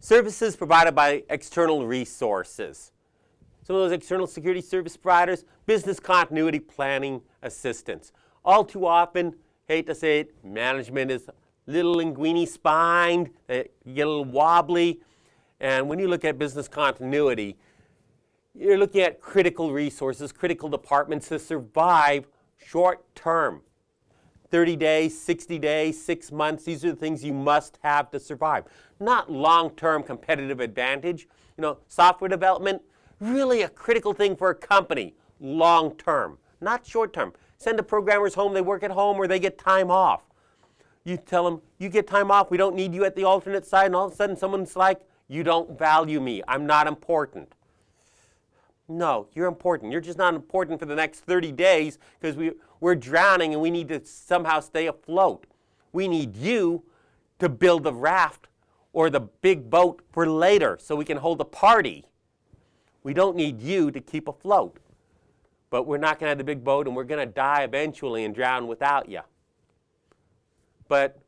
Services provided by external resources. Some of those external security service providers, business continuity planning assistance. All too often, hate to say it, management is a little linguini-spined, they get a little wobbly. And when you look at business continuity, you're looking at critical resources, critical departments to survive short term. 30 days, 60 days, 6 months, these are the things you must have to survive. Not long-term competitive advantage. You know, software development, really a critical thing for a company, long-term, not short-term. Send the programmers home, they work at home, or they get time off. You tell them, you get time off, we don't need you at the alternate side, and all of a sudden someone's like, you don't value me, I'm not important. No, you're important. You're just not important for the next 30 days because we're drowning and we need to somehow stay afloat. We need you to build the raft or the big boat for later so we can hold a party. We don't need you to keep afloat. But we're not going to have the big boat and we're going to die eventually and drown without you. But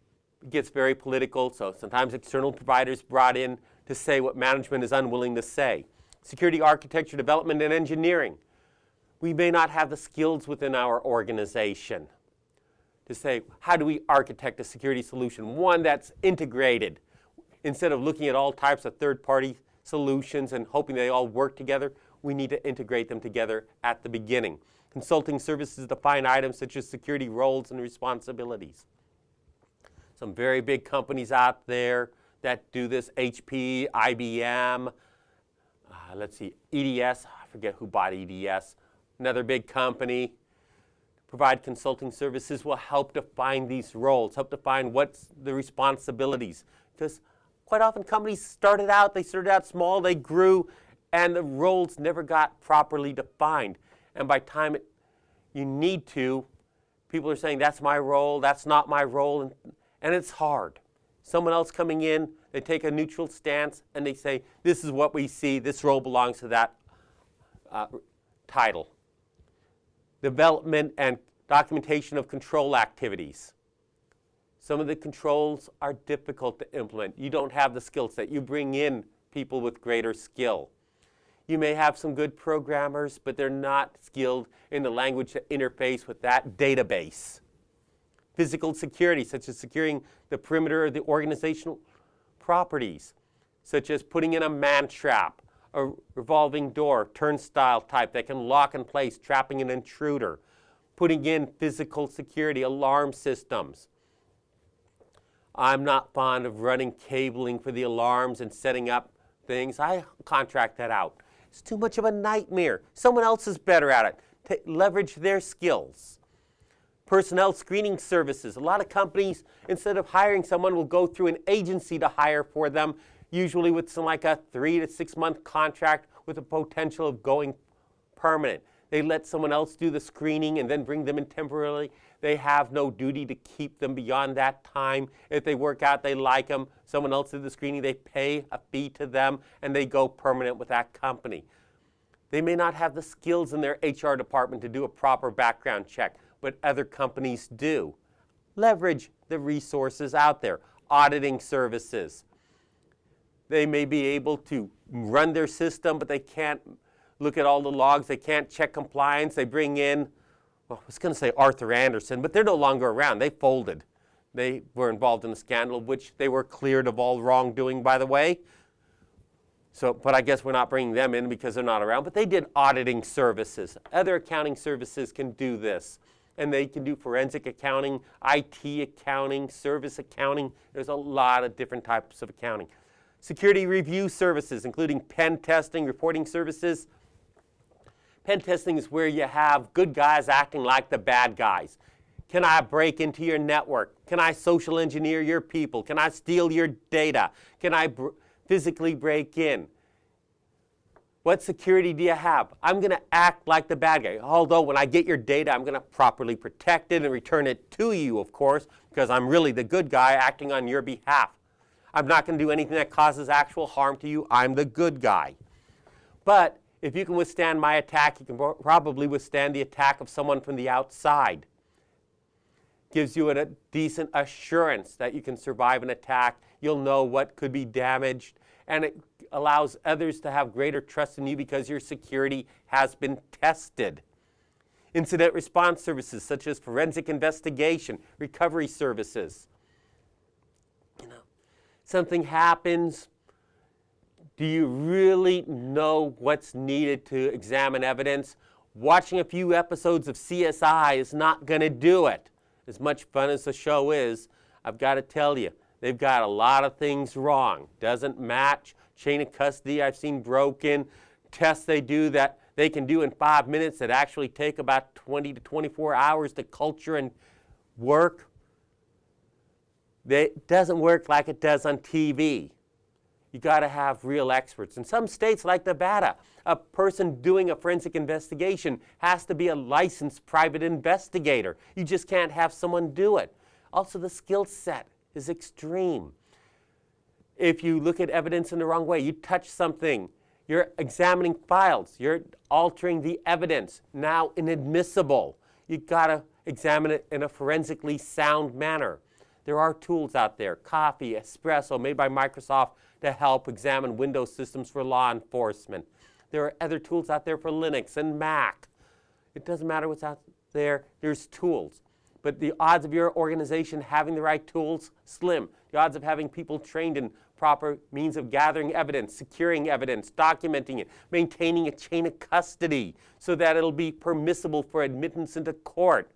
it gets very political, so sometimes external providers brought in to say what management is unwilling to say. Security architecture, development, and engineering. We may not have the skills within our organization to say, how do we architect a security solution, one that's integrated, instead of looking at all types of third-party solutions and hoping they all work together. We need to integrate them together at the beginning. Consulting services define items such as security roles and responsibilities. Some very big companies out there that do this, HP, IBM, let's see, EDS, I forget who bought EDS, another big company. Provide consulting services will help define these roles, help define what's the responsibilities. Because quite often companies started out small, they grew, and the roles never got properly defined. And by the time you need to, people are saying, that's my role, that's not my role, and it's hard. Someone else coming in, they take a neutral stance and they say, this is what we see, this role belongs to that title. Development and documentation of control activities. Some of the controls are difficult to implement. You don't have the skill set. You bring in people with greater skill. You may have some good programmers, but they're not skilled in the language to interface with that database. Physical security, such as securing the perimeter of the organizational properties, such as putting in a man trap, a revolving door, turnstile type that can lock in place, trapping an intruder, putting in physical security, alarm systems. I'm not fond of running cabling for the alarms and setting up things. I contract that out. It's too much of a nightmare. Someone else is better at it. Leverage their skills. Personnel screening services. A lot of companies, instead of hiring someone, will go through an agency to hire for them, usually with some like a 3 to 6 month contract with the potential of going permanent. They let someone else do the screening and then bring them in temporarily. They have no duty to keep them beyond that time. If they work out, they like them, someone else did the screening, they pay a fee to them, and they go permanent with that company. They may not have the skills in their HR department to do a proper background check, but other companies do. Leverage the resources out there. Auditing services. They may be able to run their system, but they can't look at all the logs. They can't check compliance. They bring in, well, I was going to say Arthur Anderson, but they're no longer around. They folded. They were involved in a scandal, which they were cleared of all wrongdoing, by the way. So, but I guess we're not bringing them in because they're not around. But they did auditing services. Other accounting services can do this. And they can do forensic accounting, IT accounting, service accounting. There's a lot of different types of accounting. Security review services, including pen testing, reporting services. Pen testing is where you have good guys acting like the bad guys. Can I break into your network? Can I social engineer your people? Can I steal your data? Can I physically break in? What security do you have? I'm going to act like the bad guy. Although when I get your data, I'm going to properly protect it and return it to you, of course, because I'm really the good guy acting on your behalf. I'm not going to do anything that causes actual harm to you. I'm the good guy. But if you can withstand my attack, you can probably withstand the attack of someone from the outside. Gives you a decent assurance that you can survive an attack. You'll know what could be damaged, and it allows others to have greater trust in you because your security has been tested. Incident response services such as forensic investigation, recovery services. Something happens. Do you really know what's needed to examine evidence? Watching a few episodes of CSI is not going to do it. As much fun as the show is, I've got to tell you, they've got a lot of things wrong. Doesn't match. Chain of custody I've seen broken. Tests they do that they can do in 5 minutes that actually take about 20 to 24 hours to culture and work. It doesn't work like it does on TV. You got to have real experts. In some states like Nevada, a person doing a forensic investigation has to be a licensed private investigator. You just can't have someone do it. Also, the skill set is extreme. If you look at evidence in the wrong way, you touch something, you're examining files, you're altering the evidence, now inadmissible. You've got to examine it in a forensically sound manner. There are tools out there, Coffee, Espresso, made by Microsoft, to help examine Windows systems for law enforcement. There are other tools out there for Linux and Mac. It doesn't matter what's out there, there's tools. But the odds of your organization having the right tools, slim. The odds of having people trained in proper means of gathering evidence, securing evidence, documenting it, maintaining a chain of custody so that it'll be permissible for admittance into court.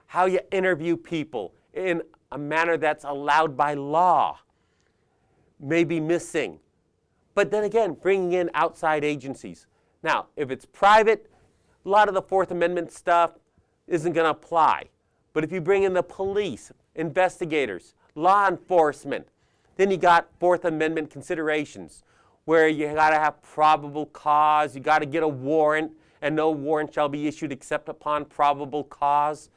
How you interview people in a manner that's allowed by law may be missing. But then again, bringing in outside agencies. Now, if it's private, a lot of the Fourth Amendment stuff isn't going to apply. But if you bring in the police, investigators, law enforcement, then you got Fourth Amendment considerations where you got to have probable cause, you got to get a warrant, and no warrant shall be issued except upon probable cause.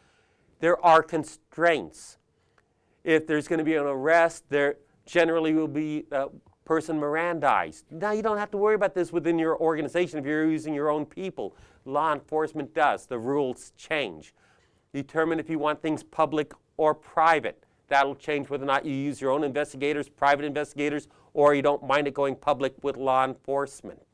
There are constraints. If there's going to be an arrest, there generally will be a person Mirandized. Now, you don't have to worry about this within your organization if you're using your own people. Law enforcement does. The rules change. Determine if you want things public or private. That'll change whether or not you use your own investigators, private investigators, or you don't mind it going public with law enforcement.